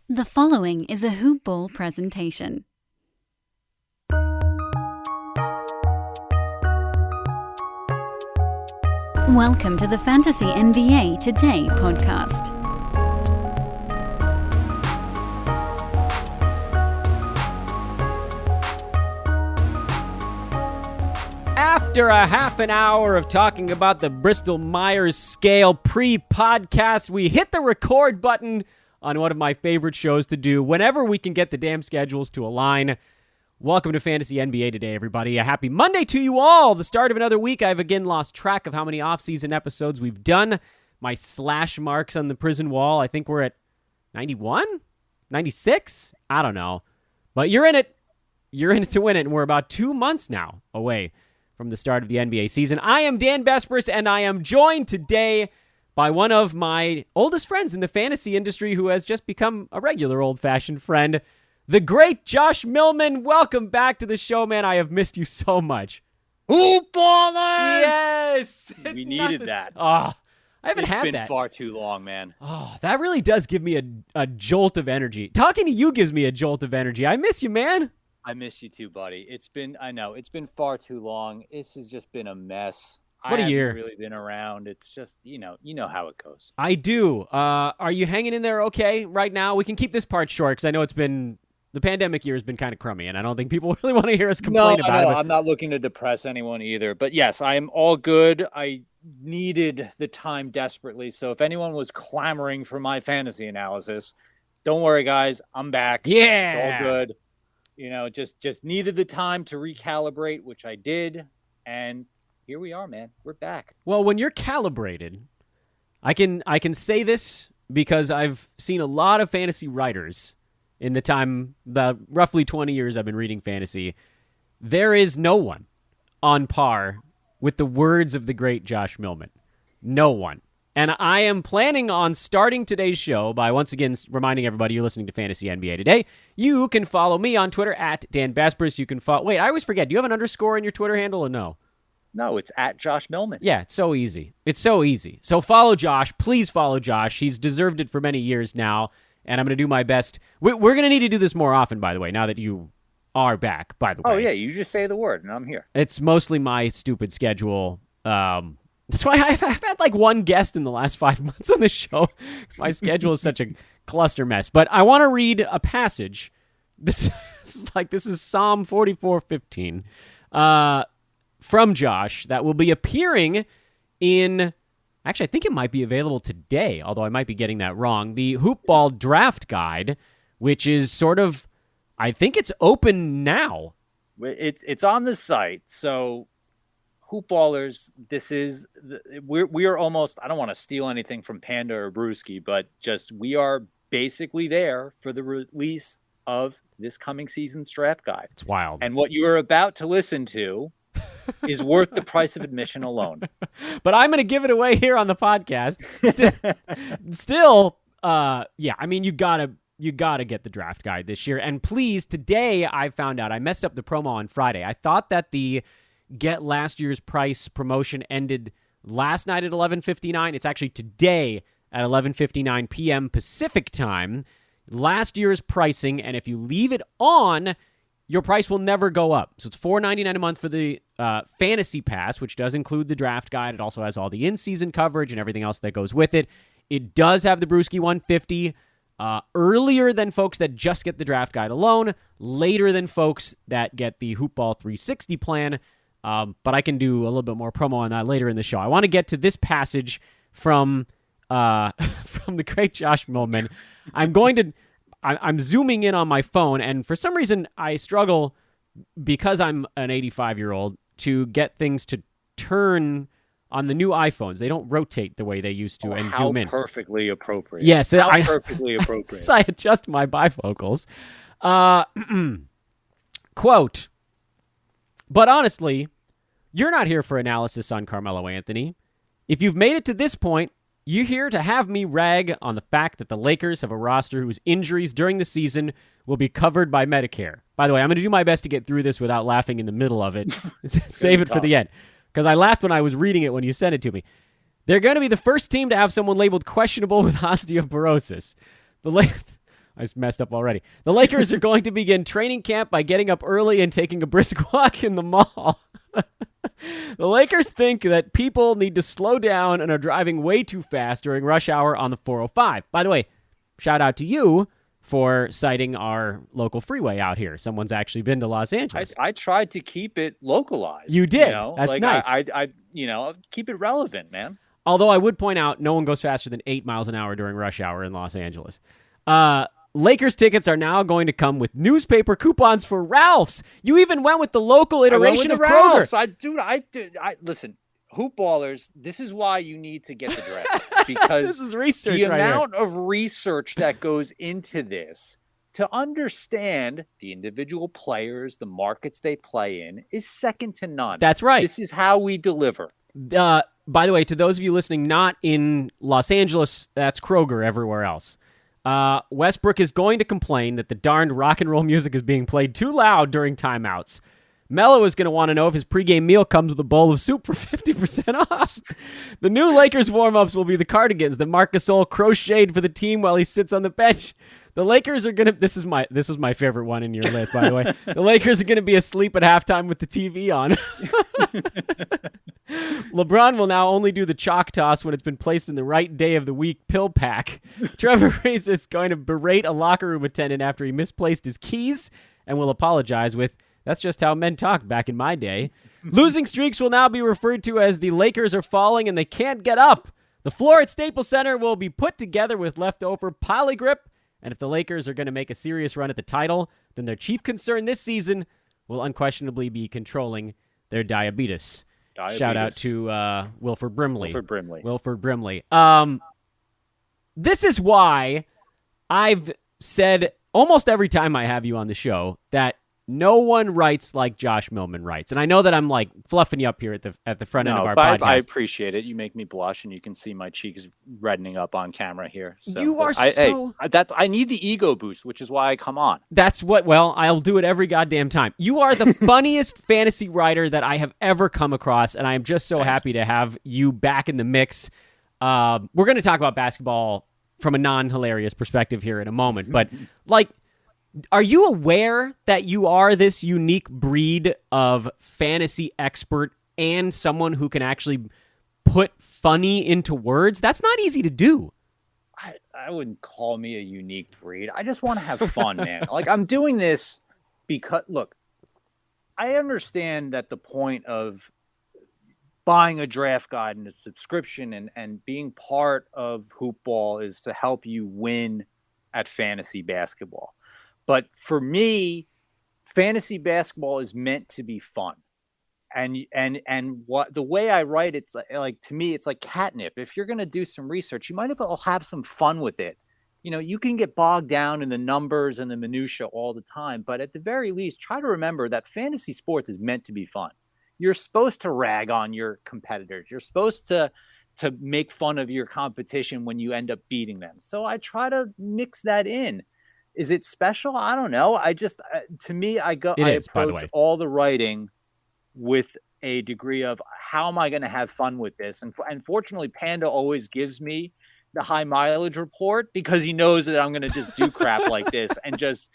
The following is a Hoop Ball presentation. Welcome to the Fantasy NBA Today podcast. After a half an hour of talking about the Bristol-Myers scale pre-podcast, we hit the record button on one of my favorite shows to do whenever we can get the damn schedules to align. Welcome to Fantasy NBA Today, everybody. A happy Monday to you all. The start of another week. I've again lost track of how many off-season episodes we've done. My slash marks on the prison wall, I think we're at 91? 96? I don't know. But you're in it. You're in it to win it, and we're about 2 months now away from the start of the NBA season. I am Dan Besbris, and I am joined today by one of my oldest friends in the fantasy industry who has just become a regular old-fashioned friend, the great Josh Millman. Welcome back to the show, man. I have missed you so much. Hoop ballers! Yes! We needed that. Oh, I haven't had that. It's been far too long, man. Oh, that really does give me a jolt of energy. Talking to you gives me a jolt of energy. I miss you, man. I miss you too, buddy. It's been far too long. This has just been a mess. What a year. I haven't really been around. It's just, you know how it goes. I do. Are you hanging in there okay right now? We can keep this part short because I know the pandemic year has been kind of crummy, and I don't think people really want to hear us complain about it. No, I'm not looking to depress anyone either. But yes, I am all good. I needed the time desperately. So if anyone was clamoring for my fantasy analysis, don't worry, guys. I'm back. Yeah. It's all good. You know, just needed the time to recalibrate, which I did. And here we are, man. We're back. Well, when you're calibrated, I can say this because I've seen a lot of fantasy writers in the roughly 20 years I've been reading fantasy. There is no one on par with the words of the great Josh Millman. No one. And I am planning on starting today's show by once again reminding everybody you're listening to Fantasy NBA Today. You can follow me on Twitter at Dan Besbris. You can follow... Wait, I always forget. Do you have an underscore in your Twitter handle or no? No, it's at Josh Millman. Yeah, it's so easy. It's so easy. So follow Josh. Please follow Josh. He's deserved it for many years now, and I'm going to do my best. We're going to need to do this more often, by the way, now that you are back, by the way. Oh, yeah, you just say the word, and I'm here. It's mostly my stupid schedule. That's why I've had like one guest in the last 5 months on the show. My schedule is such a cluster mess. But I want to read a passage. This is Psalm 44:15. From Josh that will be appearing in, actually, I think it might be available today, although I might be getting that wrong, the Hoop Ball Draft Guide, which is sort of, I think it's open now. It's on the site, so Hoop Ballers, we are almost, I don't want to steal anything from Panda or Brewski, but just we are basically there for the release of this coming season's draft guide. It's wild. And what you are about to listen to is worth the price of admission alone. But I'm going to give it away here on the podcast. Still, yeah, I mean, you gotta get the draft guide this year. And please, today I found out I messed up the promo on Friday. I thought that the get last year's price promotion ended last night at 11:59. It's actually today at 11:59 p.m. Pacific time. Last year's pricing, and if you leave it on, your price will never go up. So it's $4.99 a month for the Fantasy Pass, which does include the draft guide. It also has all the in-season coverage and everything else that goes with it. It does have the Brewski 150 earlier than folks that just get the draft guide alone, later than folks that get the Hoop Ball 360 plan. But I can do a little bit more promo on that later in the show. I want to get to this passage from the great Josh Millman. I'm zooming in on my phone, and for some reason, I struggle, because I'm an 85-year-old, to get things to turn on the new iPhones. They don't rotate the way they used to and zoom in. How perfectly appropriate. Yes. Perfectly appropriate. So I adjust my bifocals. Quote, but honestly, you're not here for analysis on Carmelo Anthony. If you've made it to this point, you're here to have me rag on the fact that the Lakers have a roster whose injuries during the season will be covered by Medicare. By the way, I'm going to do my best to get through this without laughing in the middle of it. Save it for the end. Because I laughed when I was reading it when you sent it to me. They're going to be the first team to have someone labeled questionable with osteoporosis. The I messed up already. The Lakers are going to begin training camp by getting up early and taking a brisk walk in the mall. The Lakers think that people need to slow down and are driving way too fast during rush hour on the 405. By the way, shout out to you for citing our local freeway out here. Someone's actually been to Los Angeles. I tried to keep it localized. You did. That's nice. I keep it relevant, man. Although I would point out, no one goes faster than 8 miles an hour during rush hour in Los Angeles. Lakers tickets are now going to come with newspaper coupons for Ralph's. You even went with the local iteration of Kroger. Listen, hoop ballers, this is why you need to get the draft. Because this is research the right amount of research that goes into this to understand the individual players, the markets they play in, is second to none. That's right. This is how we deliver. By the way, to those of you listening not in Los Angeles, that's Kroger everywhere else. Westbrook is going to complain that the darned rock and roll music is being played too loud during timeouts. Melo is going to want to know if his pregame meal comes with a bowl of soup for 50% off. The new Lakers warm-ups will be the cardigans that Marc Gasol crocheted for the team while he sits on the bench. The Lakers are going to... This is my favorite one in your list, by the way. The Lakers are going to be asleep at halftime with the TV on. LeBron will now only do the chalk toss when it's been placed in the right day of the week pill pack. Trevor Ariza is going to berate a locker room attendant after he misplaced his keys and will apologize with, "That's just how men talked back in my day." Losing streaks will now be referred to as the Lakers are falling and they can't get up. The floor at Staples Center will be put together with leftover polygrip. And if the Lakers are going to make a serious run at the title, then their chief concern this season will unquestionably be controlling their diabetes. Shout out to Wilford Brimley. Wilford Brimley. This is why I've said almost every time I have you on the show that no one writes like Josh Millman writes. And I know that I'm like fluffing you up here at the front end of our podcast. I appreciate it. You make me blush, and you can see my cheeks reddening up on camera here. So, you are I need the ego boost, which is why I come on. I'll do it every goddamn time. You are the funniest fantasy writer that I have ever come across, and I am just so happy to have you back in the mix. We're going to talk about basketball from a non-hilarious perspective here in a moment, but are you aware that you are this unique breed of fantasy expert and someone who can actually put funny into words? That's not easy to do. I wouldn't call me a unique breed. I just want to have fun, man. I'm doing this because, look, I understand that the point of buying a draft guide and a subscription and being part of Hoop Ball is to help you win at fantasy basketball. But for me, fantasy basketball is meant to be fun. And what the way I write, it's like to me, it's like catnip. If you're going to do some research, you might as well have some fun with it. You can get bogged down in the numbers and the minutia all the time, but at the very least, try to remember that fantasy sports is meant to be fun. You're supposed to rag on your competitors. You're supposed to make fun of your competition when you end up beating them. So I try to mix that in. Is it special? I don't know. I just, to me, I approach all the writing with a degree of how am I going to have fun with this? And fortunately, Panda always gives me the high mileage report because he knows that I'm going to just do crap like this and just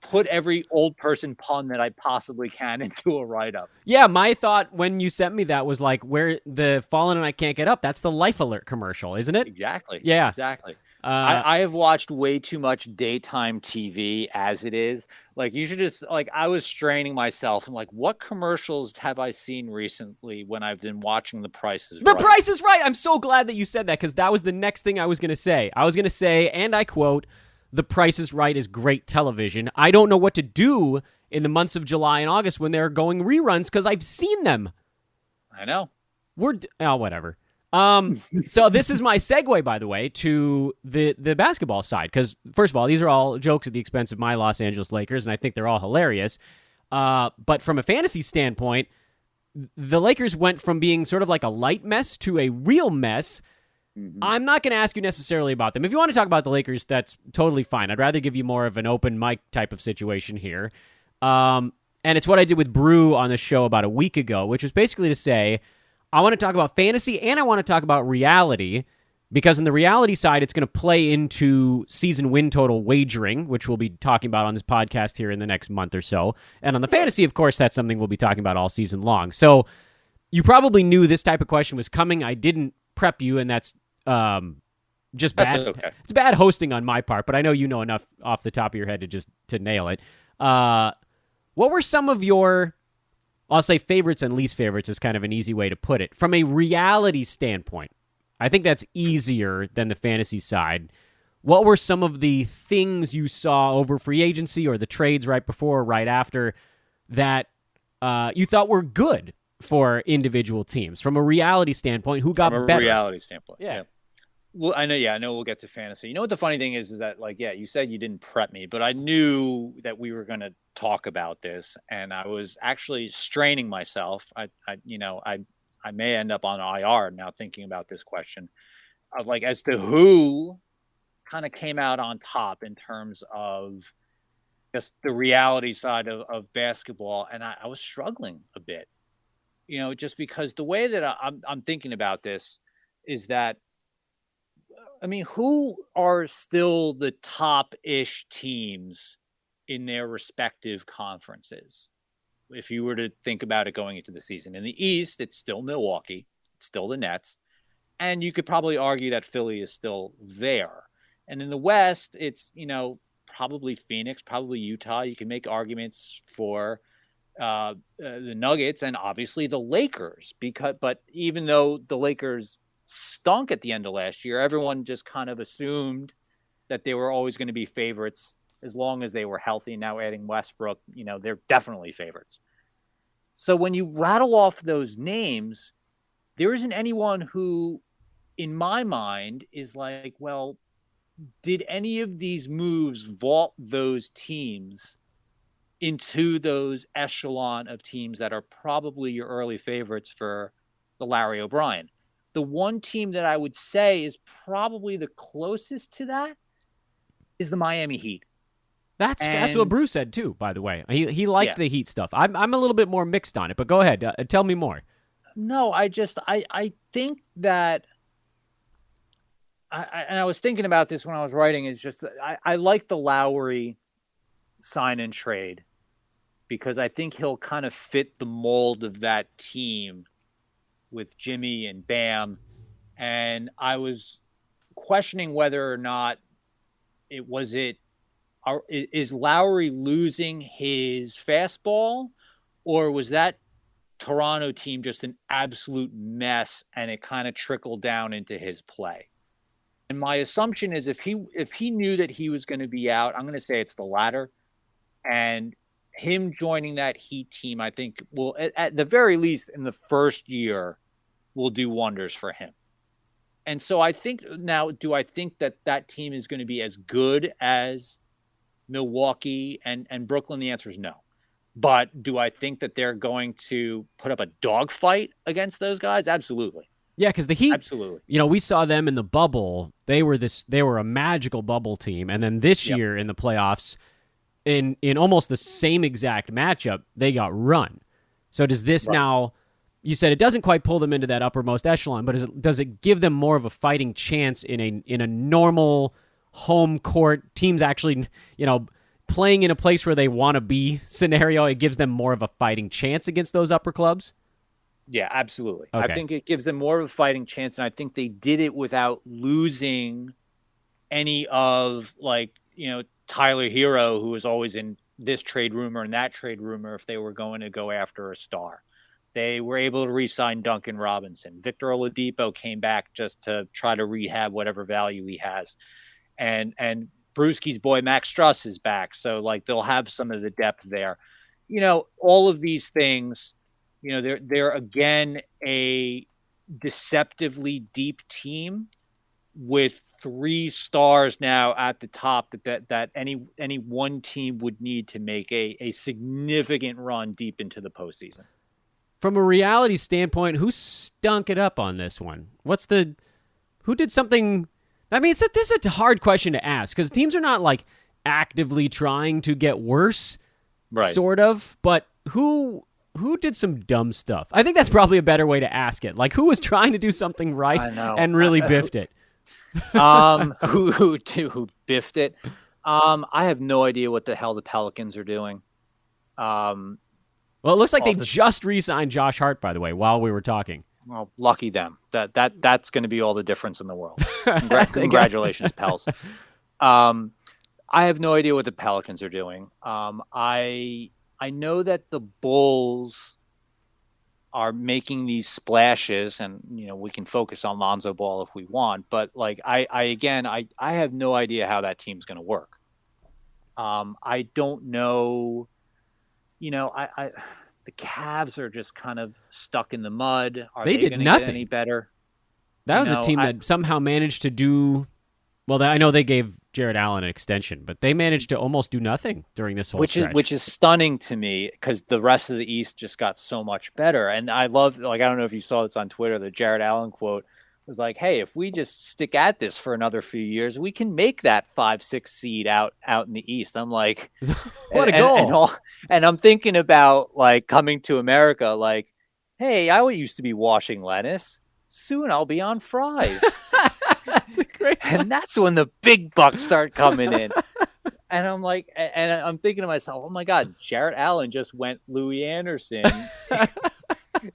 put every old person pun that I possibly can into a write-up. Yeah, my thought when you sent me that was like, where the Fallen and I Can't Get Up, that's the Life Alert commercial, isn't it? Exactly. Yeah. Exactly. I have watched way too much daytime TV as it is. You should just, I was straining myself and what commercials have I seen recently when I've been watching The Price is Right? The Price is Right! I'm so glad that you said that because that was the next thing I was going to say. I was going to say, and I quote, The Price is Right is great television. I don't know what to do in the months of July and August when they're going reruns because I've seen them. I know. Whatever. So this is my segue, by the way, to the basketball side. Because, first of all, these are all jokes at the expense of my Los Angeles Lakers, and I think they're all hilarious. But from a fantasy standpoint, the Lakers went from being sort of like a light mess to a real mess. Mm-hmm. I'm not going to ask you necessarily about them. If you want to talk about the Lakers, that's totally fine. I'd rather give you more of an open mic type of situation here. And it's what I did with Brew on the show about a week ago, which was basically to say, I want to talk about fantasy and I want to talk about reality Because in the reality side, it's going to play into season win total wagering, which we'll be talking about on this podcast here in the next month or so. And on the fantasy, of course, that's something we'll be talking about all season long. So you probably knew this type of question was coming. I didn't prep you, and that's just bad. That's okay. It's bad hosting on my part, but I know you know enough off the top of your head to nail it. What were some of your, I'll say favorites and least favorites is kind of an easy way to put it, from a reality standpoint? I think that's easier than the fantasy side. What were some of the things you saw over free agency or the trades right before or right after that you thought were good for individual teams? From a reality standpoint, who got better? From a reality standpoint, yeah. Well, I know we'll get to fantasy. You know what the funny thing is that, like, yeah, you said you didn't prep me, but I knew that we were going to talk about this, and I was actually straining myself. I may end up on IR now thinking about this question of, like, as to who kind of came out on top in terms of just the reality side of basketball. And I was struggling a bit, just because the way that I'm thinking about this is that, I mean, who are still the top-ish teams in their respective conferences? If you were to think about it going into the season. In the East, it's still Milwaukee. It's still the Nets. And you could probably argue that Philly is still there. And in the West, it's, probably Phoenix, probably Utah. You can make arguments for the Nuggets and obviously the Lakers. But even though the Lakers stunk at the end of last year, everyone just kind of assumed that they were always going to be favorites as long as they were healthy. Now adding Westbrook, they're definitely favorites. So when you rattle off those names, there isn't anyone who, in my mind, is like, well, did any of these moves vault those teams into those echelon of teams that are probably your early favorites for the Larry O'Brien? The one team that I would say is probably the closest to that is the Miami Heat. That's what Bruce said too, by the way. He liked the Heat stuff. I'm a little bit more mixed on it, but go ahead. Tell me more. No, I think that I was thinking about this when I was writing, is just I like the Lowry sign and trade because I think he'll kind of fit the mold of that team with Jimmy and Bam. And I was questioning whether or not is Lowry losing his fastball, or was that Toronto team just an absolute mess and it kind of trickled down into his play? And my assumption is if he knew that he was going to be out, I'm going to say it's the latter. And him joining that Heat team, I think will, at the very least in the first year, will do wonders for him. And so I think now, do I think that team is going to be as good as Milwaukee and Brooklyn? The answer is no. But do I think that they're going to put up a dogfight against those guys? Absolutely. Yeah, because the Heat, absolutely. We saw them in the bubble. They were a magical bubble team, and then this year in the playoffs, in almost the same exact matchup, they got run. So does this now? You said it doesn't quite pull them into that uppermost echelon, but does it give them more of a fighting chance in a normal home court, teams actually, playing in a place where they want to be scenario? It gives them more of a fighting chance against those upper clubs? Yeah, absolutely. Okay. I think it gives them more of a fighting chance, and I think they did it without losing any of, Tyler Hero, who was always in this trade rumor and that trade rumor if they were going to go after a star. They were able to re-sign Duncan Robinson. Victor Oladipo came back just to try to rehab whatever value he has. And Brewski's boy Max Struss is back, so they'll have some of the depth there. All of these things, they're again a deceptively deep team with 3 stars now at the top that any one team would need to make a significant run deep into the postseason. From a reality standpoint, who stunk it up on this one? Who did something? I mean, this is a hard question to ask because teams are not actively trying to get worse, right? Sort of. But who did some dumb stuff? I think that's probably a better way to ask it. Who was trying to do something right and really biffed it? Who biffed it? I have no idea what the hell the Pelicans are doing. Well, it looks like they just re-signed Josh Hart, by the way, while we were talking. Well, lucky them. That's going to be all the difference in the world. Congratulations, Pels. I have no idea what the Pelicans are doing. I know that the Bulls are making these splashes, and we can focus on Lonzo Ball if we want, but like I have no idea how that team's going to work. I don't know. The Cavs are just kind of stuck in the mud. Are they going to get any better? That was a team that somehow managed to do well. I know they gave Jared Allen an extension, but they managed to almost do nothing during this whole stretch. Which is stunning to me because the rest of the East just got so much better. And I love, I don't know if you saw this on Twitter, the Jared Allen quote was like, "Hey, if we just stick at this for another few years, we can make that 5-6 seed out in the East." I'm like, what a goal! And I'm thinking about like coming to America, like, "Hey, I used to be washing lettuce. Soon I'll be on fries." That's a great and that's when the big bucks start coming in. And I'm like, and I'm thinking to myself, oh my God, Jarrett Allen just went Louis Anderson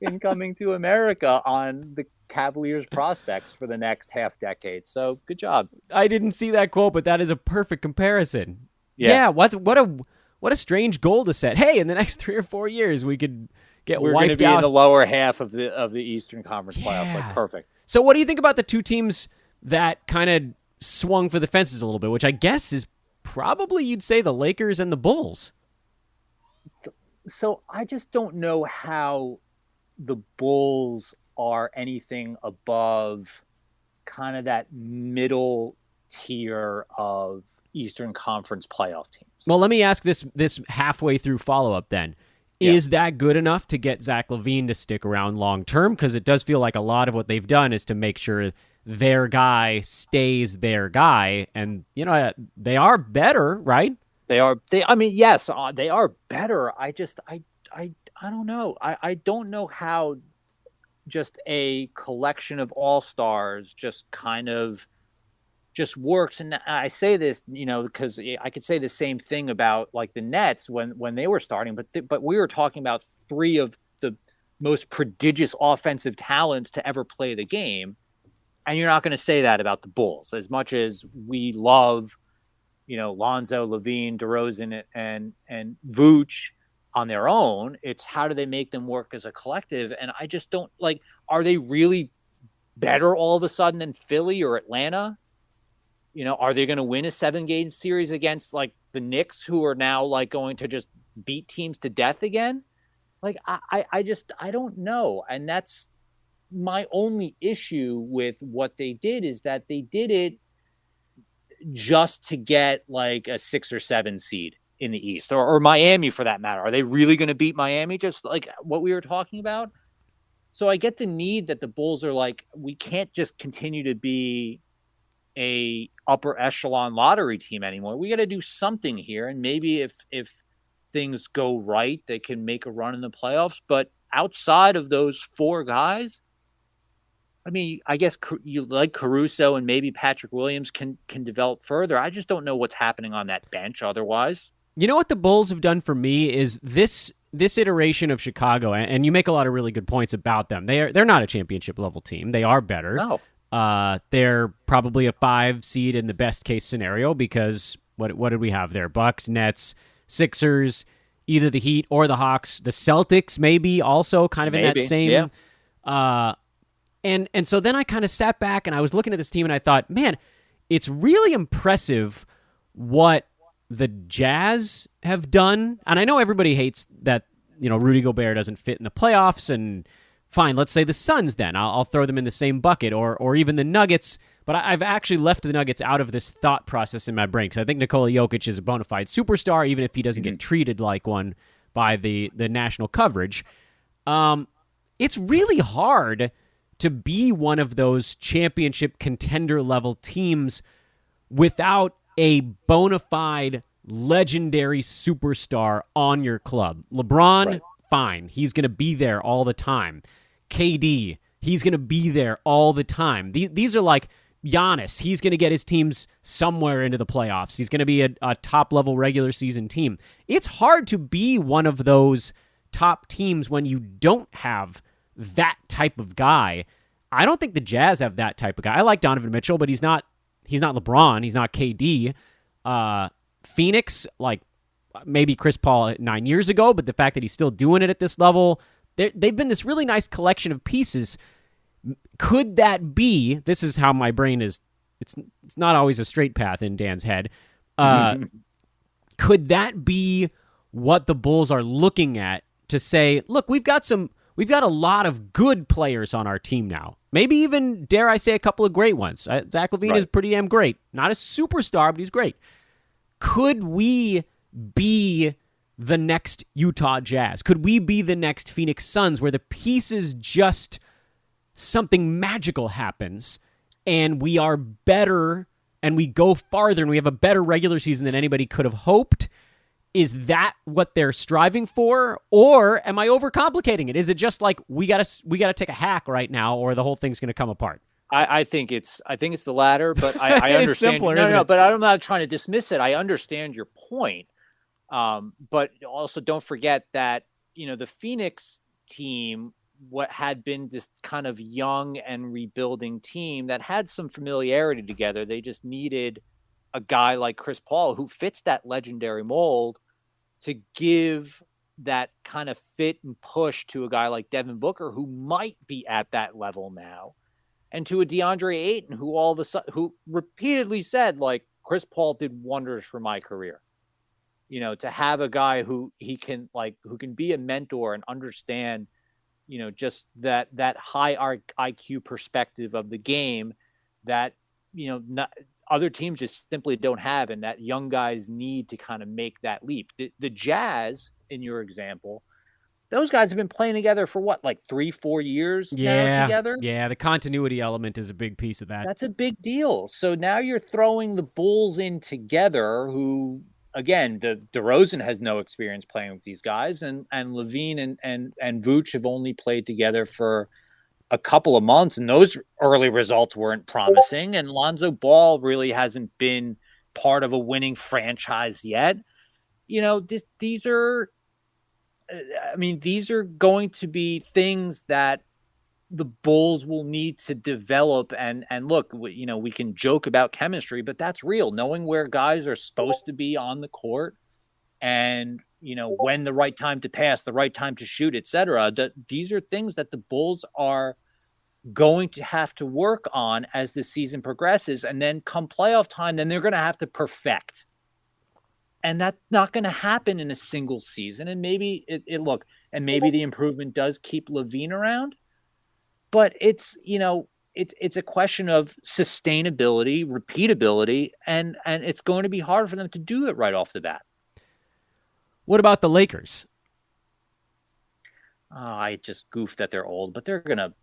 in coming to America on the Cavaliers prospects for the next half decade. So good job. I didn't see that quote, but that is a perfect comparison. Yeah. What a strange goal to set. Hey, in the next 3 or 4 years, we could get We're wiped out. We're going to be in the lower half of the Eastern Conference playoffs. Like perfect. So what do you think about the two teams that kind of swung for the fences a little bit, which I guess is probably you'd say the Lakers and the Bulls? So I just don't know how the Bulls are anything above kind of that middle tier of Eastern Conference playoff teams. Well, let me ask this halfway through follow-up then. Yeah. Is that good enough to get Zach LaVine to stick around long-term? Because it does feel like a lot of what they've done is to make sure their guy stays their guy. And, they are better, right? Yes, they are better. I don't know. I don't know how just a collection of all-stars just kind of just works. And I say this, because I could say the same thing about like the Nets when they were starting, but we were talking about 3 of the most prodigious offensive talents to ever play the game. And you're not going to say that about the Bulls as much as we love, Lonzo, LaVine, DeRozan, and Vooch on their own. It's how do they make them work as a collective? And I just don't are they really better all of a sudden than Philly or Atlanta? Are they going to win a 7-game series against like the Knicks, who are now like going to just beat teams to death again? I don't know. And that's my only issue with what they did is that they did it just to get like a 6 or 7 seed in the East or Miami for that matter. Are they really going to beat Miami? Just like what we were talking about. So I get the need that the Bulls are like, we can't just continue to be a upper echelon lottery team anymore. We got to do something here. And maybe if things go right, they can make a run in the playoffs. But outside of those 4 guys, I guess you like Caruso and maybe Patrick Williams can develop further. I just don't know what's happening on that bench otherwise. You know what the Bulls have done for me is this iteration of Chicago, and you make a lot of really good points about them. They're not a championship level team. They are better. No. They're probably a 5 seed in the best case scenario because what did we have there? Bucks, Nets, Sixers, either the Heat or the Hawks, the Celtics maybe also kind of in that same. Yeah. And so then I kind of sat back and I was looking at this team and I thought, man, it's really impressive what the Jazz have done. And I know everybody hates that, Rudy Gobert doesn't fit in the playoffs and fine, let's say the Suns then. I'll throw them in the same bucket or even the Nuggets. But I've actually left the Nuggets out of this thought process in my brain because I think Nikola Jokic is a bona fide superstar, even if he doesn't get treated like one by the national coverage. It's really hard to be one of those championship contender level teams without a bona fide legendary superstar on your club. LeBron, right. Fine. He's going to be there all the time. KD, he's going to be there all the time. These are like Giannis, he's going to get his teams somewhere into the playoffs. He's going to be a top-level regular season team. It's hard to be one of those top teams when you don't have that type of guy. I don't think the Jazz have that type of guy. I like Donovan Mitchell, but he's not LeBron. He's not KD. Phoenix, like maybe Chris Paul 9 years ago, but the fact that he's still doing it at this level, they've been this really nice collection of pieces. Could that be, this is how my brain is, it's not always a straight path in Dan's head. Could that be what the Bulls are looking at to say, look, we've got a lot of good players on our team now. Maybe even, dare I say, a couple of great ones. Zach LaVine is pretty damn great. Not a superstar, but he's great. Could we be the next Utah Jazz? Could we be the next Phoenix Suns where the pieces just something magical happens and we are better and we go farther and we have a better regular season than anybody could have hoped? Is that what they're striving for, or am I overcomplicating it? Is it just like we gotta take a hack right now, or the whole thing's going to come apart? I think it's the latter, but I understand. Simpler, no, but I'm not trying to dismiss it. I understand your point, but also don't forget that the Phoenix team, what had been this kind of young and rebuilding team that had some familiarity together. They just needed a guy like Chris Paul who fits that legendary mold to give that kind of fit and push to a guy like Devin Booker, who might be at that level now, and to a DeAndre Ayton, who all of a sudden, who repeatedly said, like, Chris Paul did wonders for my career. To have a guy who can be a mentor and understand, just that high IQ perspective of the game that, other teams just simply don't have, and that young guys need to kind of make that leap. The Jazz, in your example, those guys have been playing together for what, like 3-4 years now together? Yeah, the continuity element is a big piece of that. That's a big deal. So now you're throwing the Bulls in together, who, again, DeRozan has no experience playing with these guys, and Levine and Vooch have only played together for a couple of months, and those early results weren't promising. And Lonzo Ball really hasn't been part of a winning franchise yet. These are going to be things that the Bulls will need to develop. And look, we can joke about chemistry, but that's real. Knowing where guys are supposed to be on the court, and when the right time to pass, the right time to shoot, etc. These are things that the Bulls are going to have to work on as the season progresses, and then come playoff time, then they're going to have to perfect. And that's not going to happen in a single season. And maybe maybe the improvement does keep Levine around, but it's a question of sustainability, repeatability, and it's going to be hard for them to do it right off the bat. What about the Lakers? I just goofed that they're old, but they're gonna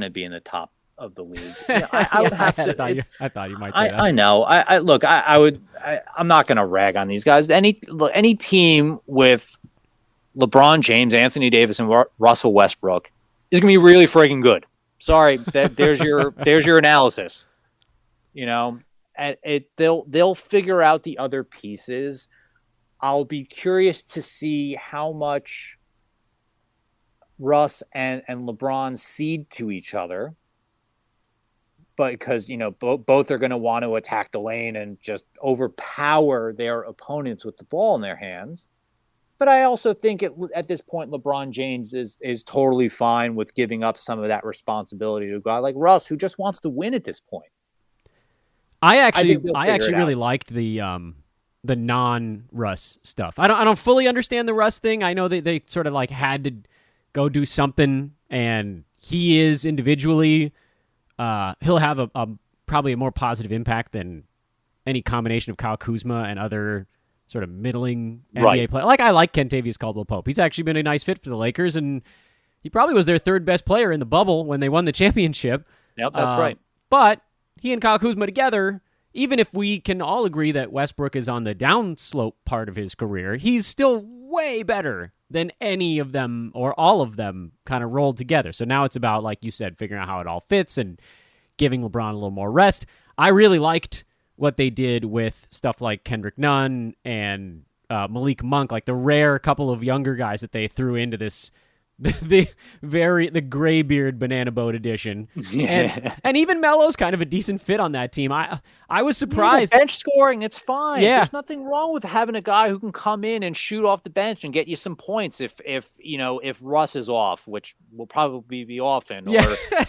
be in the top of the league. I would have to. I thought you might say that. I know. I'm not gonna rag on these guys. Any team with LeBron James, Anthony Davis, and Russell Westbrook is gonna be really friggin' good. Sorry, there's your analysis. They'll figure out the other pieces. I'll be curious to see how much Russ and LeBron cede to each other, but because both are going to want to attack the lane and just overpower their opponents with the ball in their hands. But I also think at this point, LeBron James is totally fine with giving up some of that responsibility to a guy like Russ, who just wants to win at this point. I actually really liked the non-Russ stuff. I don't fully understand the Russ thing. I know they sort of like had to go do something, and he is individually, he'll have a probably a more positive impact than any combination of Kyle Kuzma and other sort of middling NBA players. Like, I like Kentavious Caldwell-Pope. He's actually been a nice fit for the Lakers, and he probably was their third best player in the bubble when they won the championship. Yep, that's right. But he and Kyle Kuzma together, even if we can all agree that Westbrook is on the downslope part of his career, he's still way better than any of them or all of them kind of rolled together. So now it's about, like you said, figuring out how it all fits and giving LeBron a little more rest. I really liked what they did with stuff like Kendrick Nunn and Malik Monk, like the rare couple of younger guys that they threw into this the graybeard banana boat edition. And even Melo's kind of a decent fit on that team. I was surprised. Bench scoring, it's fine. Yeah. There's nothing wrong with having a guy who can come in and shoot off the bench and get you some points if Russ is off, which will probably be often,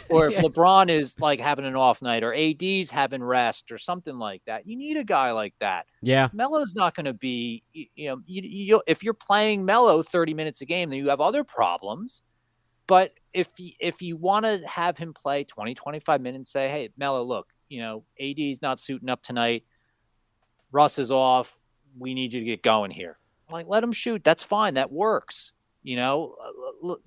or if LeBron is like having an off night, or AD's having rest or something like that. You need a guy like that. Yeah. Melo's not going to be, if you're playing Melo 30 minutes a game, then you have other problems. But if you want to have him play 20, 25 minutes, say, hey, Melo, look, AD's not suiting up tonight. Russ is off. We need you to get going here. Like, let him shoot. That's fine. That works.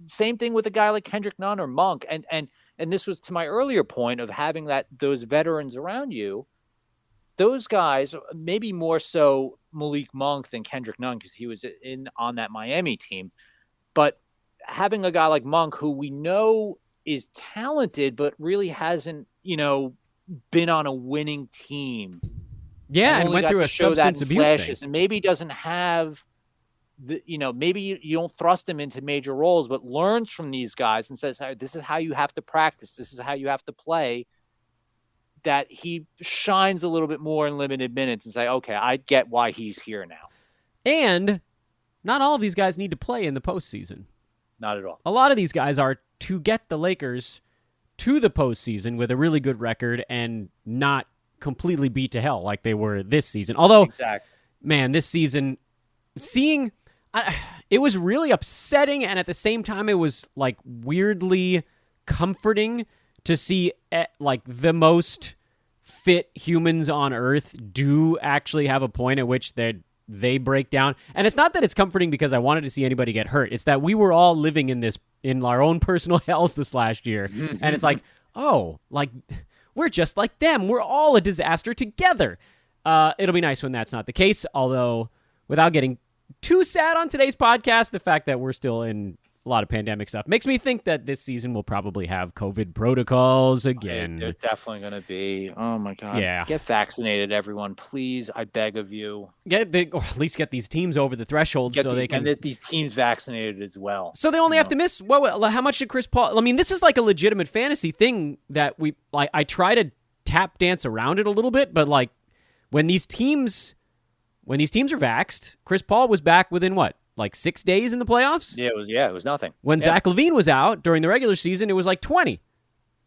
Same thing with a guy like Kendrick Nunn or Monk. And this was to my earlier point of having those veterans around you. Those guys, maybe more so Malik Monk than Kendrick Nunn because he was on that Miami team. But having a guy like Monk, who we know is talented, but really hasn't, been on a winning team. Yeah, and went through a substance abuse thing. And maybe doesn't have maybe you don't thrust him into major roles, but learns from these guys and says, this is how you have to practice. This is how you have to play. That he shines a little bit more in limited minutes and say, okay, I get why he's here now. And not all of these guys need to play in the postseason. Not at all. A lot of these guys are to get the Lakers to the postseason with a really good record and not completely beat to hell like they were this season. Although, exactly. Man, this season, it was really upsetting, and at the same time, it was like weirdly comforting to see like the most fit humans on earth do actually have a point at which they break down. And it's not that it's comforting because I wanted to see anybody get hurt. It's that we were all living in our own personal hells this last year. And it's like, oh, like we're just like them. We're all a disaster together. It'll be nice when that's not the case. Although, without getting too sad on today's podcast, the fact that we're still in a lot of pandemic stuff makes me think that this season will probably have COVID protocols again. They're definitely going to be. Oh my God. Yeah. Get vaccinated, everyone. Please, I beg of you. Or at least get these teams over the threshold they can get these teams vaccinated as well. So they only have to miss. Well, how much did Chris Paul? I mean, this is like a legitimate fantasy thing that I try to tap dance around it a little bit, but like when these teams are vaxxed, Chris Paul was back within what? Like 6 days in the playoffs? Yeah, it was nothing. When Zach LaVine was out during the regular season, it was like 20.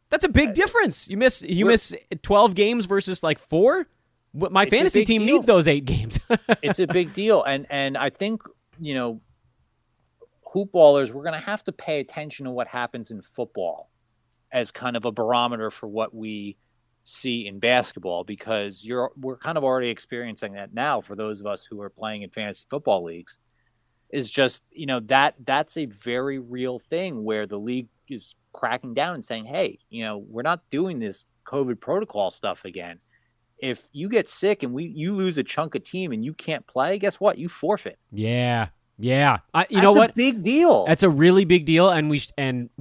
That's a big difference. You miss 12 games versus like 4? My fantasy team needs those 8 games. It's a big deal. And I think, hoop ballers, we're going to have to pay attention to what happens in football as kind of a barometer for what we see in basketball, because we're kind of already experiencing that now for those of us who are playing in fantasy football leagues. Is just, that's a very real thing where the league is cracking down and saying, hey, we're not doing this COVID protocol stuff again. If you get sick and you lose a chunk of team and you can't play, guess what? You forfeit. Yeah. That's a big deal. That's a really big deal. And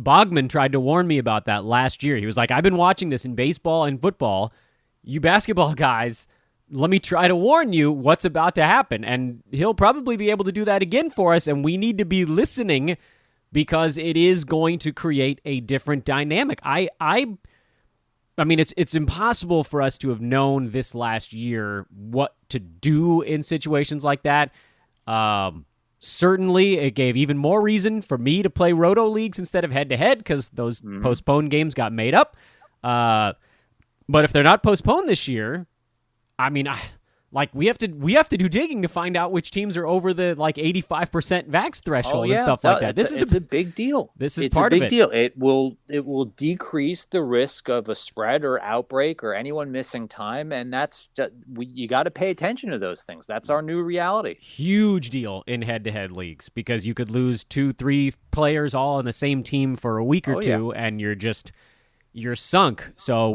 Bogman tried to warn me about that last year. He was like, I've been watching this in baseball and football. You basketball guys, let me try to warn you what's about to happen. And he'll probably be able to do that again for us, and we need to be listening because it is going to create a different dynamic. I mean, it's impossible for us to have known this last year what to do in situations like that. Certainly, it gave even more reason for me to play roto leagues instead of head-to-head because those postponed games got made up. But if they're not postponed this year, I mean, we have to do digging to find out which teams are over the 85% vax threshold and stuff like that. It's a big deal. This is part of it. It's a big deal. It will decrease the risk of a spread or outbreak or anyone missing time, and that's you got to pay attention to those things. That's our new reality. Huge deal in head-to-head leagues because you could lose 2-3 players all on the same team for a week or two, and you're sunk. So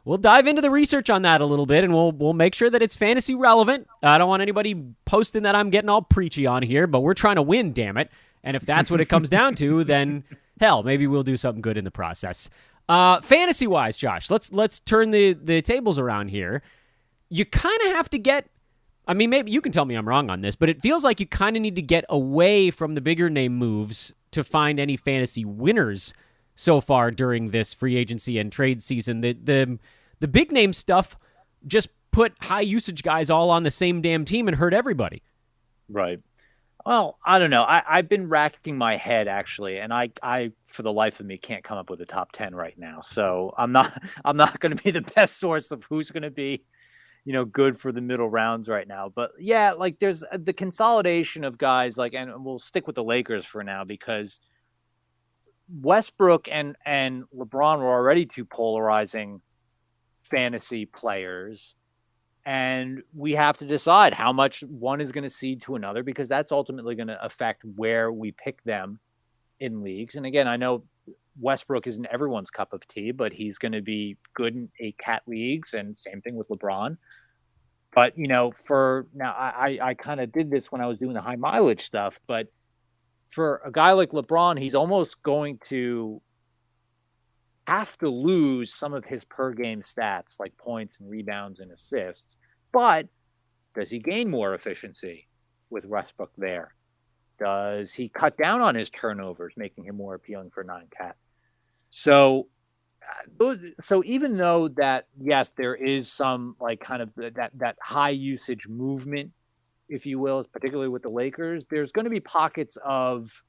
we'll dive into the research on that a little bit, and we'll make sure that it's fantasy relevant. I don't want anybody posting that I'm getting all preachy on here, but we're trying to win, damn it. And if that's what it comes down to, then hell, maybe we'll do something good in the process. Fantasy wise, Josh, let's turn the tables around here. You kind of have to get. I mean, maybe you can tell me I'm wrong on this, but it feels like you kind of need to get away from the bigger name moves to find any fantasy winners so far during this free agency and trade season. The big name stuff just put high usage guys all on the same damn team and hurt everybody. Right. Well, I don't know. I've been racking my head actually, and I for the life of me can't come up with a top 10 right now. So I'm not going to be the best source of who's going to be, good for the middle rounds right now. But yeah, like there's the consolidation of guys like, and we'll stick with the Lakers for now because Westbrook and LeBron were already two polarizing fantasy players. And we have to decide how much one is going to cede to another because that's ultimately going to affect where we pick them in leagues. And again, I know Westbrook isn't everyone's cup of tea, but he's going to be good in 8-cat leagues, and same thing with LeBron. But, for now, I kind of did this when I was doing the high mileage stuff. But for a guy like LeBron, he's almost going to have to lose some of his per game stats like points and rebounds and assists. But does he gain more efficiency with Westbrook there? Does he cut down on his turnovers, making him more appealing for 9-cat? So even though that, yes, there is some like kind of that high usage movement, if you will, particularly with the Lakers, there's going to be pockets of,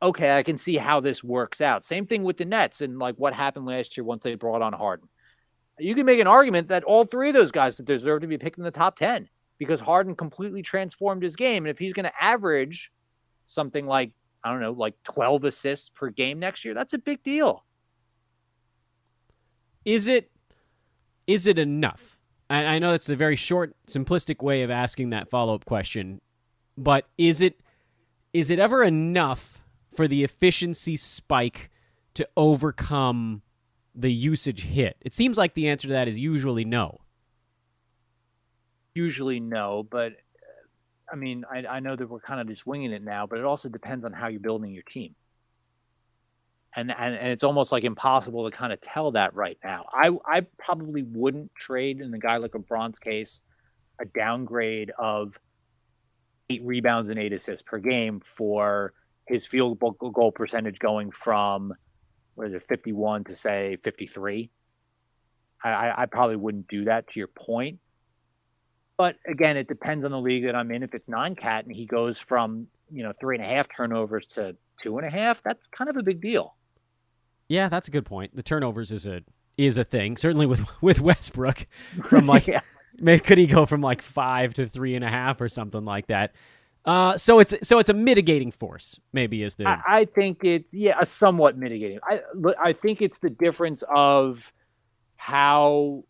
okay, I can see how this works out. Same thing with the Nets and like what happened last year once they brought on Harden. You can make an argument that all three of those guys deserve to be picked in the top 10 because Harden completely transformed his game. And if he's going to average something like, I don't know, like 12 assists per game next year, that's a big deal. Is it enough? I know that's a very short, simplistic way of asking that follow-up question, but is it ever enough for the efficiency spike to overcome the usage hit? It seems like the answer to that is usually no. Usually no, but I mean, I know that we're kind of just winging it now, but it also depends on how you're building your team. And it's almost like impossible to kind of tell that right now. I probably wouldn't trade in the guy like LeBron's case a downgrade of 8 rebounds and 8 assists per game for his field goal percentage going from, 51 to say 53. I probably wouldn't do that, to your point. But again, it depends on the league that I'm in. If it's 9-cat and he goes from 3.5 turnovers to 2.5, that's kind of a big deal. Yeah, that's a good point. The turnovers is a thing. Certainly with Westbrook, from like Yeah. could he go from like 5 to 3.5 or something like that? So it's a mitigating force. Maybe is the. I think it's a somewhat mitigating. I think it's the difference of how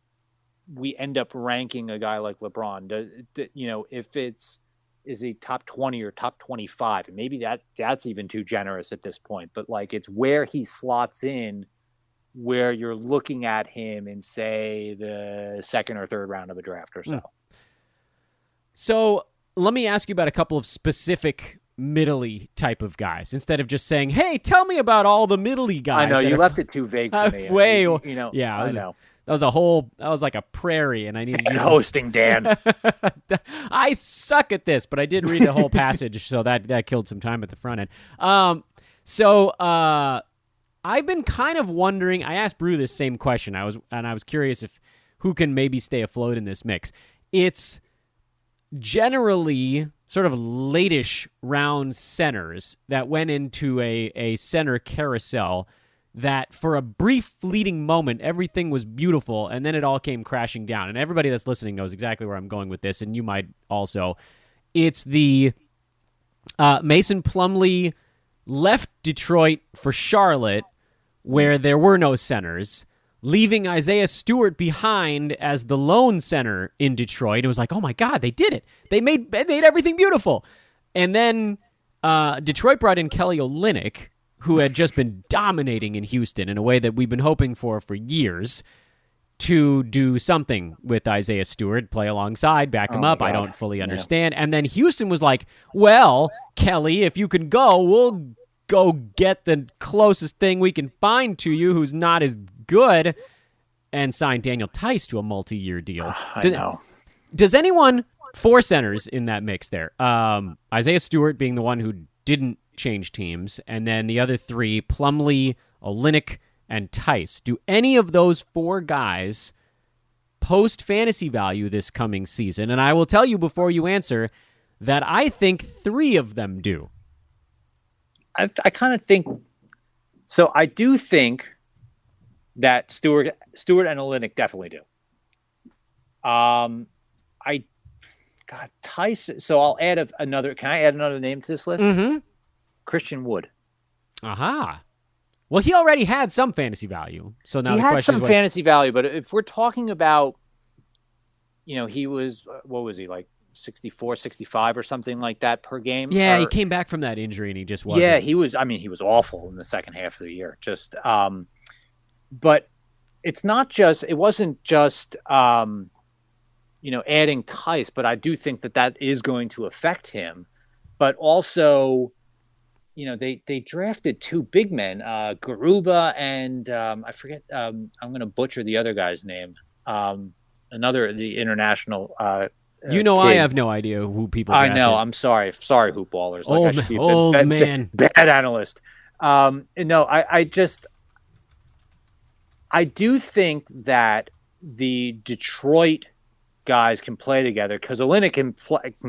we end up ranking a guy like LeBron. If is he top 20 or top 25, and maybe that's even too generous at this point. But like it's where he slots in, where you're looking at him in say the second or third round of a draft or so. So let me ask you about a couple of specific middle-y type of guys instead of just saying, "Hey, tell me about all the middle-y guys." I know you left it too vague for me. Yeah, I know. That was like a prairie, and I needed you hosting, Dan. I suck at this, but I did read the whole passage, so that killed some time at the front end. So I've been kind of wondering. I asked Brew this same question. I was curious if who can maybe stay afloat in this mix. It's generally sort of late-ish round centers that went into a center carousel that for a brief fleeting moment, everything was beautiful, and then it all came crashing down. And everybody that's listening knows exactly where I'm going with this, and you might also. It's the Mason Plumley left Detroit for Charlotte, where there were no centers, leaving Isaiah Stewart behind as the lone center in Detroit. It was like, oh my God, they did it. They made everything beautiful. And then Detroit brought in Kelly Olynyk, who had just been dominating in Houston in a way that we've been hoping for years, to do something with Isaiah Stewart, play alongside, back him up. I don't fully understand. And then Houston was like, well, Kelly, if you can go, we'll go get the closest thing we can find to you who's not as good and sign Daniel Tice to a multi-year deal. I know. Does anyone, 4 centers in that mix there, Isaiah Stewart being the one who didn't change teams, and then the other 3, Plumley, Olynyk, and Tice. Do any of those 4 guys post fantasy value this coming season? And I will tell you before you answer that I think 3 of them do. I kind of think so. I do think that Stewart and Olynyk definitely do. Tice. So I'll add another. Can I add another name to this list? Mm-hmm. Christian Wood. Aha. Well, he already had some fantasy value. So now he the had question some is fantasy value, but if we're talking about, he was, what was he, like 64, 65 or something like that per game? Yeah, he came back from that injury and he just wasn't. Yeah, he was awful in the second half of the year. Just, but it wasn't just, adding Tice, but I do think that is going to affect him. But also, they drafted 2 big men, Garuba and I forget. I'm going to butcher the other guy's name. The international. Kid. I have no idea who people drafted. I know. I'm sorry, hoop ballers. Old man, bad analyst. I do think that the Detroit guys can play together because Olynyk can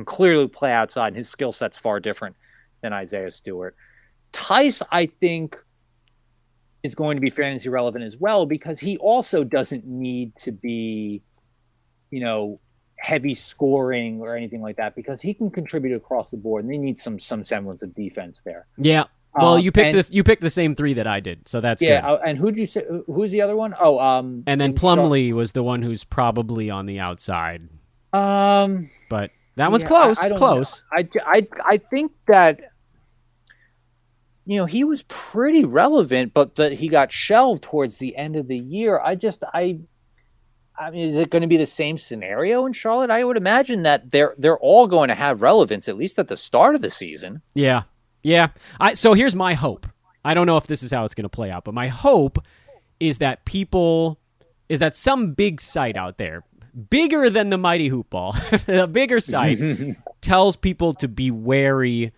clearly play outside, and his skill set's far different than Isaiah Stewart. Tice, I think, is going to be fantasy relevant as well because he also doesn't need to be, heavy scoring or anything like that because he can contribute across the board, and they need some semblance of defense there. Yeah. Well, you picked the same 3 that I did, so that's good. Yeah, and who'd you say? Who's the other one? Oh, and then Plumley was the one who's probably on the outside. But that one's close. I close. I think that he was pretty relevant, but he got shelved towards the end of the year. I mean, is it going to be the same scenario in Charlotte? I would imagine that they're all going to have relevance at least at the start of the season. Yeah. Yeah. So here's my hope. I don't know if this is how it's going to play out, but my hope is that some big site out there, bigger than the Mighty Hoop Ball, a bigger site, tells people to be wary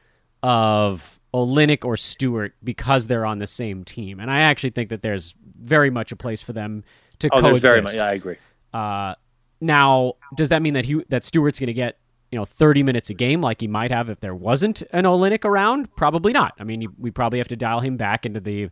of Olynyk or Stewart because they're on the same team. And I actually think that there's very much a place for them to coexist. Very much. Yeah, I agree. Now, does that mean that Stewart's going to get 30 minutes a game like he might have if there wasn't an Olynyk around? Probably not. I mean, we probably have to dial him back into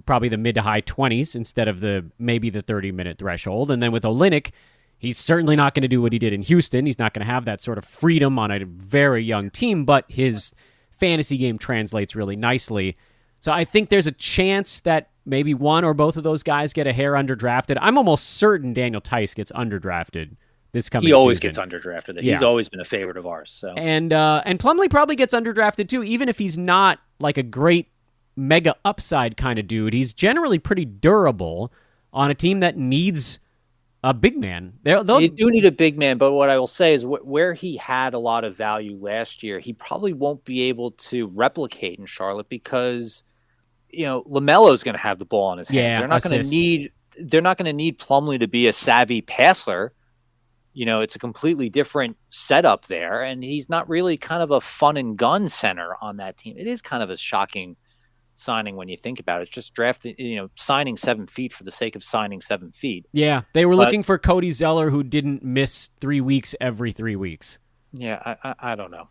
probably the mid to high 20s instead of maybe the 30-minute threshold. And then with Olynyk, he's certainly not going to do what he did in Houston. He's not going to have that sort of freedom on a very young team, but his fantasy game translates really nicely. So I think there's a chance that maybe one or both of those guys get a hair underdrafted. I'm almost certain Daniel Tice gets underdrafted this coming season. He always gets underdrafted. Yeah. He's always been a favorite of ours. So and Plumley probably gets underdrafted too, even if he's not like a great mega upside kind of dude. He's generally pretty durable on a team that needs a big man. They do need a big man, but what I will say is where he had a lot of value last year, he probably won't be able to replicate in Charlotte because LaMelo's going to have the ball in his hands. Yeah, they're not going to need Plumlee to be a savvy passer. It's a completely different setup there, and he's not really kind of a fun and gun center on that team. It is kind of a shocking signing when you think about it. It's just signing 7 feet for the sake of signing 7 feet. Yeah, they were looking for Cody Zeller, who didn't miss 3 weeks every 3 weeks. Yeah, I don't know.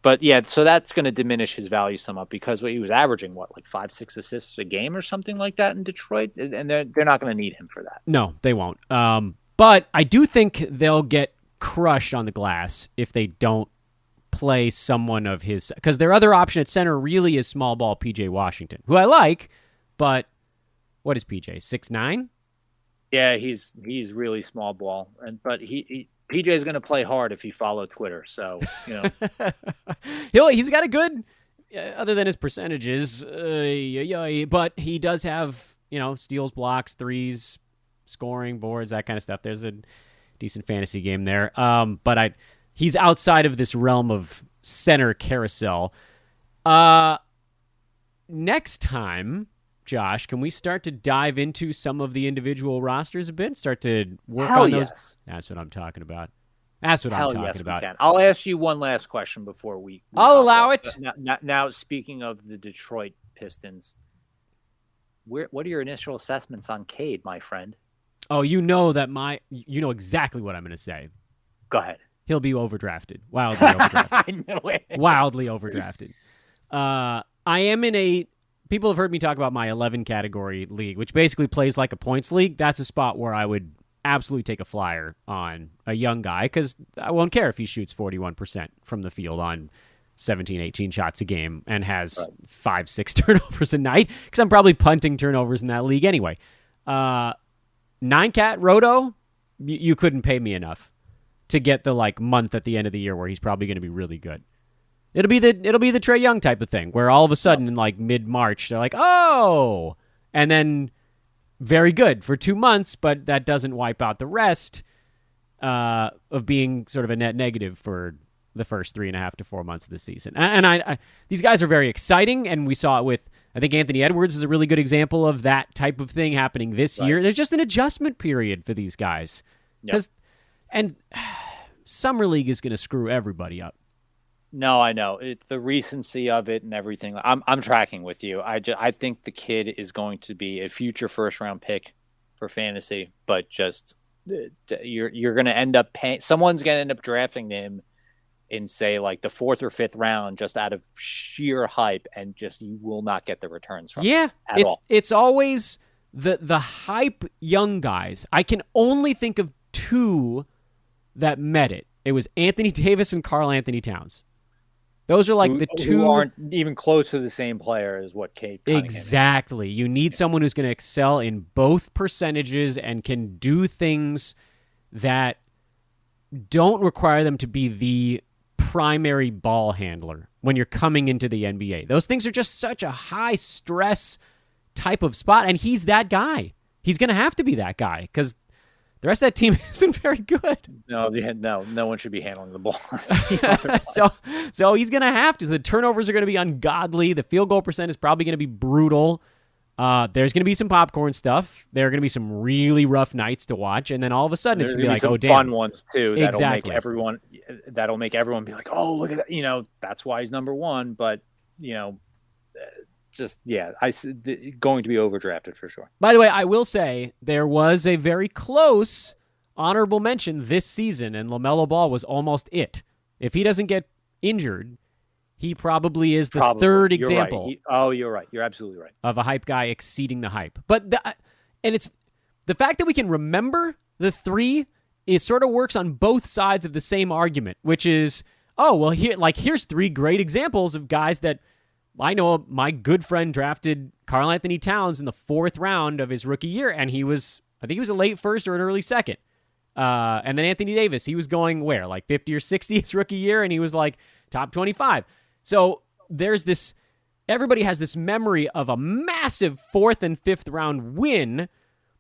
But yeah, so that's going to diminish his value somewhat because he was averaging, like 5-6 assists a game or something like that in Detroit, and they're not going to need him for that. No, they won't. But I do think they'll get crushed on the glass if they don't play someone of his, because their other option at center really is small ball PJ Washington, who I like, but what is PJ, 6'9"? Yeah, he's really small ball, but PJ is going to play hard if you follow Twitter. So he's got a good, other than his percentages, but he does have steals, blocks, threes, scoring, boards, that kind of stuff. There's a decent fantasy game there. But he's outside of this realm of center carousel. next time, Josh, can we start to dive into some of the individual rosters a bit? Start to work on those? Yes. That's what I'm talking about. That's what I'm talking about. We can. I'll ask you one last question before we I'll allow it. Now, speaking of the Detroit Pistons, what are your initial assessments on Kade, my friend? Oh, you know exactly what I'm going to say. Go ahead. He'll be overdrafted. Wildly overdrafted. I knew it. Wildly overdrafted. I am in people have heard me talk about my 11 category league, which basically plays like a points league. That's a spot where I would absolutely take a flyer on a young guy because I won't care if he shoots 41% from the field on 17, 18 shots a game and has 5-6 turnovers a night because I'm probably punting turnovers in that league anyway. 9-cat Roto, you couldn't pay me enough to get the month at the end of the year where he's probably going to be really good. It'll be the Trey Young type of thing where all of a sudden in mid-March they're like, oh, and then very good for 2 months, but that doesn't wipe out the rest of being sort of a net negative for the first 3.5 to 4 months of the season. And I these guys are very exciting, and we saw it with, I think Anthony Edwards is a really good example of that type of thing happening this year. There's just an adjustment period for these guys. And Summer League is going to screw everybody up. No, I know. The recency of it and everything. I'm tracking with you. I think the kid is going to be a future first-round pick for fantasy, but just you're going to end up paying. Someone's going to end up drafting him in, say, the 4th or 5th round just out of sheer hype, and just you will not get the returns from him at all. It's always the hype young guys. I can only think of 2 that met it. It was Anthony Davis and Karl Anthony Towns. Those are the 2 who aren't even close to the same player as what Kade Cunningham exactly. You need someone who's going to excel in both percentages and can do things that don't require them to be the primary ball handler when you're coming into the NBA. Those things are just such a high stress type of spot, and he's that guy. He's going to have to be that guy because the rest of that team isn't very good. No one should be handling the ball. So he's going to have to. The turnovers are going to be ungodly. The field goal percent is probably going to be brutal. There's going to be some popcorn stuff. There are going to be some really rough nights to watch, and then all of a sudden it's going to be some oh, damn. Fun ones too. Exactly. That'll make everyone be like, oh, look at that. That's why he's number one. But going to be overdrafted for sure. By the way, I will say there was a very close honorable mention this season, and LaMelo Ball was almost it. If he doesn't get injured, he probably is the third example. You're right. You're absolutely right. Of a hype guy exceeding the hype. But it's the fact that we can remember the 3 is sort of works on both sides of the same argument, which is, here's 3 great examples of guys that I know. My good friend drafted Karl Anthony Towns in the 4th round of his rookie year, and I think he was a late first or an early second. And then Anthony Davis, he was going where, 50 or 60 his rookie year, and he was top 25. So there's this, everybody has this memory of a massive 4th and 5th round win,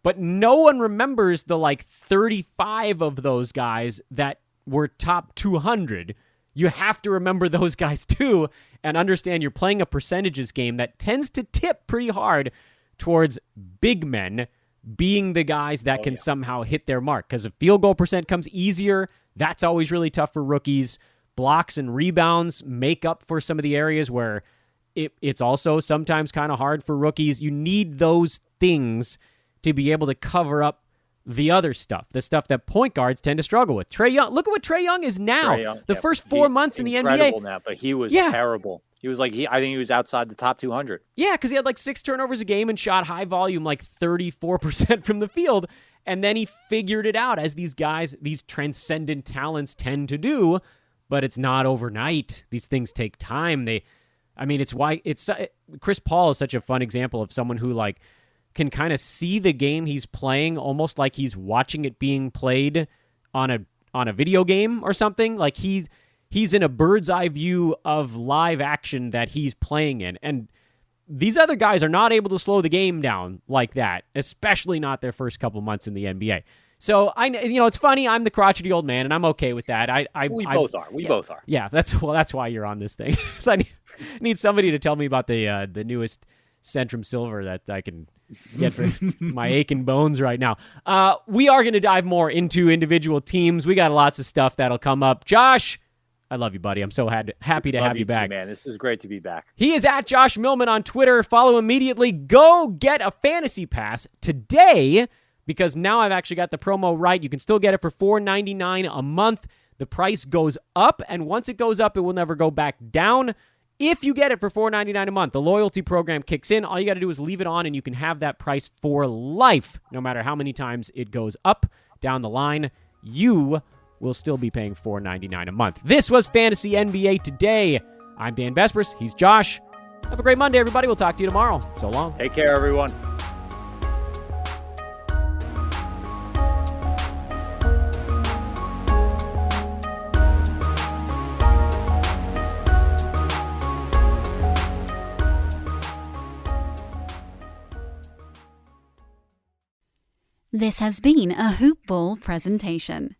but no one remembers the 35 of those guys that were top 200. You have to remember those guys too and understand you're playing a percentages game that tends to tip pretty hard towards big men being the guys that can somehow hit their mark. Because if field goal percent comes easier, that's always really tough for rookies. Blocks and rebounds make up for some of the areas where it's also sometimes kind of hard for rookies. You need those things to be able to cover up the other stuff, the stuff that point guards tend to struggle with. Trey Young, look at what Trey Young is now. The first 4 months in the NBA. Now, but he was terrible. He was I think he was outside the top 200. Yeah, because he had 6 turnovers a game and shot high volume 34% from the field. And then he figured it out as these guys, these transcendent talents tend to do, but it's not overnight. These things take time. It's why Chris Paul is such a fun example of someone who can kind of see the game he's playing almost like he's watching it being played on a video game or something. He's in a bird's eye view of live action that he's playing in. And these other guys are not able to slow the game down like that, especially not their first couple months in the NBA. So it's funny. I'm the crotchety old man, and I'm okay with that. We both are. We both are. Yeah, that's why you're on this thing. So I need somebody to tell me about the newest Centrum Silver that I can get for my aching bones right now. We are going to dive more into individual teams. We got lots of stuff that'll come up. Josh, I love you, buddy. I'm so happy to have you back. Too, man. This is great to be back. He is at Josh Millman on Twitter. Follow immediately. Go get a fantasy pass today, because now I've actually got the promo right. You can still get it for $4.99 a month. The price goes up, and once it goes up, it will never go back down. If you get it for $4.99 a month, the loyalty program kicks in. All you got to do is leave it on, and you can have that price for life. No matter how many times it goes up down the line, you will still be paying $4.99 a month. This was Fantasy NBA Today. I'm Dan Vespers. He's Josh. Have a great Monday, everybody. We'll talk to you tomorrow. So long. Take care, everyone. This has been a Hoop Ball presentation.